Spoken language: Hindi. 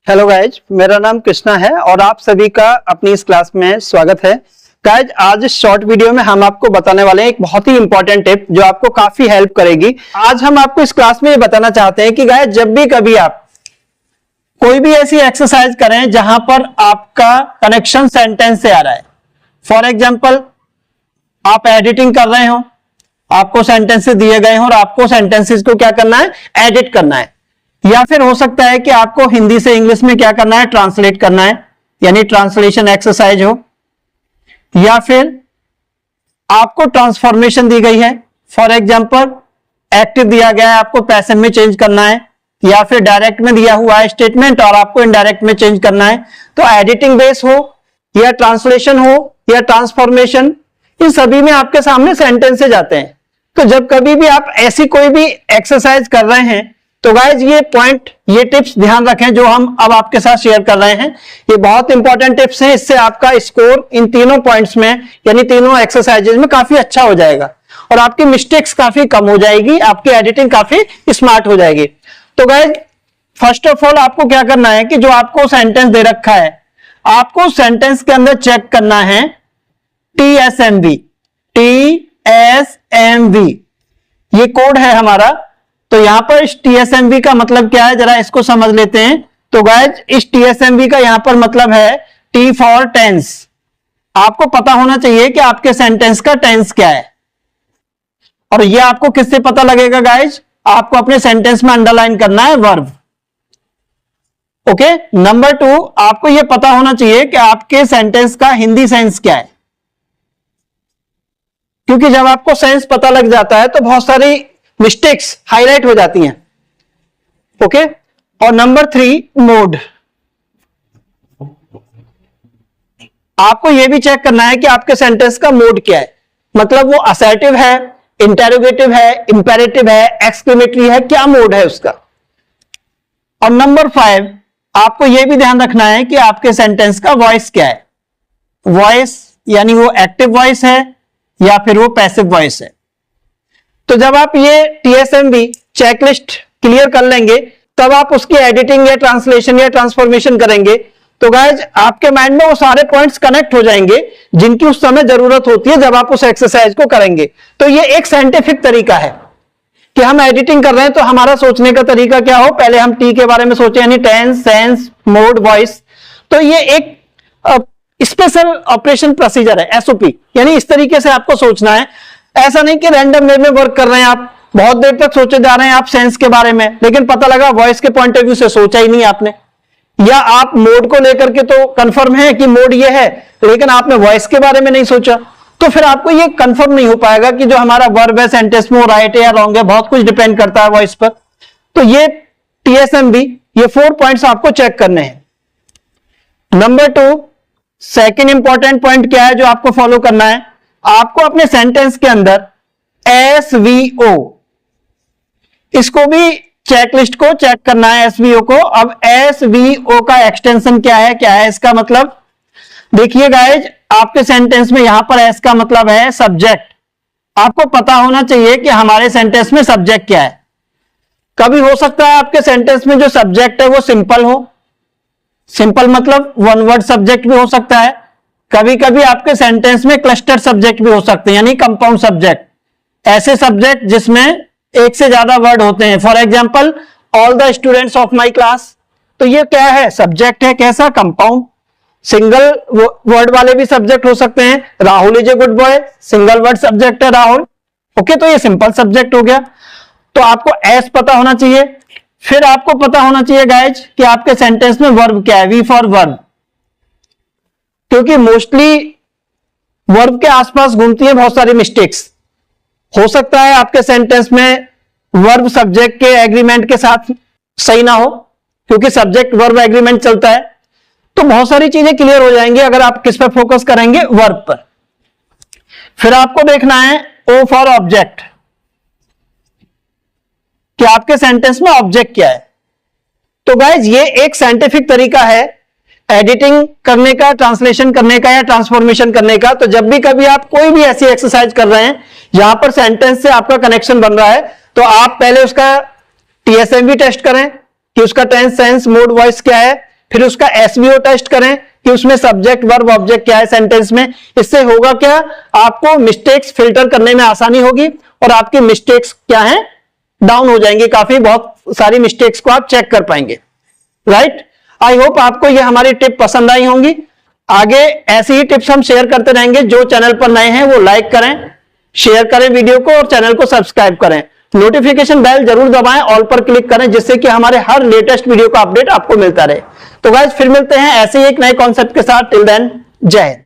हेलो गाइज, मेरा नाम कृष्णा है और आप सभी का अपनी इस क्लास में स्वागत है। गाइज, आज इस शॉर्ट वीडियो में हम आपको बताने वाले हैं एक बहुत ही इंपॉर्टेंट टिप जो आपको काफी हेल्प करेगी। आज हम आपको इस क्लास में ये बताना चाहते हैं कि गाइज, जब भी कभी आप कोई भी ऐसी एक्सरसाइज करें जहां पर आपका कनेक्शन सेंटेंस से आ रहा है। फॉर एग्जाम्पल, आप एडिटिंग कर रहे हो, आपको सेंटेंसेस दिए गए हैं और आपको सेंटेंसेस को क्या करना है, एडिट करना है। या फिर हो सकता है कि आपको हिंदी से इंग्लिश में क्या करना है, ट्रांसलेट करना है, यानी ट्रांसलेशन एक्सरसाइज हो। या फिर आपको ट्रांसफॉर्मेशन दी गई है, फॉर एग्जांपल एक्टिव दिया गया है, आपको पैसिव में चेंज करना है, या फिर डायरेक्ट में दिया हुआ है स्टेटमेंट और आपको इनडायरेक्ट में चेंज करना है। तो एडिटिंग बेस हो या ट्रांसलेशन हो या ट्रांसफॉर्मेशन, इन सभी में आपके सामने सेंटेंसेज आते हैं। तो जब कभी भी आप ऐसी कोई भी एक्सरसाइज कर रहे हैं तो गाइज ये पॉइंट, ये टिप्स ध्यान रखें जो हम अब आपके साथ शेयर कर रहे हैं। ये बहुत इंपॉर्टेंट टिप्स हैं, इससे आपका स्कोर इन तीनों पॉइंट्स में यानी तीनों एक्सरसाइजेज में काफी अच्छा हो जाएगा और आपकी मिस्टेक्स काफी कम हो जाएगी, आपकी एडिटिंग काफी स्मार्ट हो जाएगी। तो गाइज, फर्स्ट ऑफ ऑल आपको क्या करना है कि जो आपको सेंटेंस दे रखा है, आपको सेंटेंस के अंदर चेक करना है TSMV। TSMV ये कोड है हमारा। तो यहां पर इस TSMV का मतलब क्या है, जरा इसको समझ लेते हैं। तो गाइज, इस TSMV का यहां पर मतलब है T फॉर टेंस। आपको पता होना चाहिए कि आपके सेंटेंस का टेंस क्या है, और यह आपको किससे पता लगेगा गाइज, आपको अपने सेंटेंस में अंडरलाइन करना है वर्ब। ओके, नंबर 2, आपको यह पता होना चाहिए कि आपके सेंटेंस का हिंदी सेंस क्या है, क्योंकि जब आपको सेंस पता लग जाता है तो बहुत सारी मिस्टेक्स हाईलाइट हो जाती हैं। ओके, और नंबर 3, मोड। आपको यह भी चेक करना है कि आपके सेंटेंस का मोड क्या है, मतलब वो असर्टिव है, इंटेरोगेटिव है, इंपेरेटिव है, एक्सक्लेमेटरी है, क्या मोड है उसका। और नंबर 5, आपको यह भी ध्यान रखना है कि आपके सेंटेंस का वॉइस क्या है। वॉइस यानी वो एक्टिव वॉइस है या फिर वो पैसिव वॉइस है। तो जब आप ये TSMV चेकलिस्ट क्लियर कर लेंगे तब आप उसकी एडिटिंग या ट्रांसलेशन या ट्रांसफॉर्मेशन करेंगे। तो गाइज, आपके माइंड में वो सारे पॉइंट्स कनेक्ट हो जाएंगे जिनकी उस समय जरूरत होती है जब आप उस एक्सरसाइज को करेंगे। तो ये एक साइंटिफिक तरीका है कि हम एडिटिंग कर रहे हैं तो हमारा सोचने का तरीका क्या हो, पहले हम टी के बारे में सोचे, यानी टेंस, सेंस, मोड, वॉइस। तो ये एक स्पेशल ऑपरेशन प्रोसीजर है, SOP, यानी इस तरीके से आपको सोचना है। ऐसा नहीं कि रैंडम वे में वर्क कर रहे हैं, आप बहुत देर तक सोचे जा रहे हैं आप सेंस के बारे में, लेकिन पता लगा वॉइस के पॉइंट ऑफ व्यू से सोचा ही नहीं आपने, या आप मोड को लेकर के तो कंफर्म है कि मोड ये है लेकिन आपने वॉइस के बारे में नहीं सोचा। तो फिर आपको ये कंफर्म नहीं हो पाएगा कि जो हमारा वर्ब है सेंटेंस में वो राइट है या रॉन्ग है, बहुत कुछ डिपेंड करता है वॉइस पर। तो ये TSMV, ये 4 पॉइंट्स आपको चेक करने हैं। नंबर 2, सेकेंड इंपॉर्टेंट पॉइंट क्या है जो आपको फॉलो करना है, आपको अपने सेंटेंस के अंदर SVO, इसको भी चेकलिस्ट को चेक करना है, SVO को। अब SVO का एक्सटेंशन क्या है इसका मतलब, देखिए गाइज, आपके सेंटेंस में यहां पर S का मतलब है सब्जेक्ट। आपको पता होना चाहिए कि हमारे सेंटेंस में सब्जेक्ट क्या है। कभी हो सकता है आपके सेंटेंस में जो सब्जेक्ट है वो सिंपल हो, सिंपल मतलब वन वर्ड सब्जेक्ट भी हो सकता है। कभी कभी आपके सेंटेंस में क्लस्टर सब्जेक्ट भी हो सकते हैं, यानी कंपाउंड सब्जेक्ट, ऐसे सब्जेक्ट जिसमें एक से ज्यादा वर्ड होते हैं। For example, all the students of my class, तो ये क्या है, सब्जेक्ट है, कैसा, कंपाउंड। सिंगल वर्ड वाले भी सब्जेक्ट हो सकते हैं, Rahul is a good boy, single word subject है राहुल। ओके, तो ये सिंपल सब्जेक्ट हो गया। तो आपको एस पता होना चाहिए। फिर आपको पता होना चाहिए गाइज कि आपके सेंटेंस में वर्ब क्या है, वी फॉर वर्ब, क्योंकि मोस्टली वर्ब के आसपास घूमती है बहुत सारी मिस्टेक्स। हो सकता है आपके सेंटेंस में वर्ब सब्जेक्ट के एग्रीमेंट के साथ सही ना हो, क्योंकि सब्जेक्ट वर्ब एग्रीमेंट चलता है। तो बहुत सारी चीजें क्लियर हो जाएंगी अगर आप किस पर फोकस करेंगे, वर्ब पर। फिर आपको देखना है O फॉर ऑब्जेक्ट, कि आपके सेंटेंस में ऑब्जेक्ट क्या है। तो गाइज, ये एक साइंटिफिक तरीका है एडिटिंग करने का, ट्रांसलेशन करने का या ट्रांसफॉर्मेशन करने का। तो जब भी कभी आप कोई भी ऐसी एक्सरसाइज कर रहे हैं जहां पर सेंटेंस से आपका कनेक्शन बन रहा है, तो आप पहले उसका TSMV टेस्ट करें कि उसका टेंस, सेंस, मोड, वॉइस क्या है। फिर उसका एसवीओ टेस्ट करें कि उसमें सब्जेक्ट वर्ब ऑब्जेक्ट क्या है सेंटेंस में। इससे होगा क्या, आपको मिस्टेक्स फिल्टर करने में आसानी होगी और आपकी मिस्टेक्स क्या है, डाउन हो जाएंगे काफी, बहुत सारी मिस्टेक्स को आप चेक कर पाएंगे। राइट, आई होप आपको ये हमारी टिप पसंद आई होंगी। आगे ऐसी ही टिप्स हम शेयर करते रहेंगे। जो चैनल पर नए हैं वो लाइक करें, शेयर करें वीडियो को और चैनल को सब्सक्राइब करें। नोटिफिकेशन बेल जरूर दबाएं, ऑल पर क्लिक करें, जिससे कि हमारे हर लेटेस्ट वीडियो का अपडेट आपको मिलता रहे। तो गाइस फिर मिलते हैं ऐसे ही एक नए कॉन्सेप्ट के साथ। टिल देन, जय हिंद।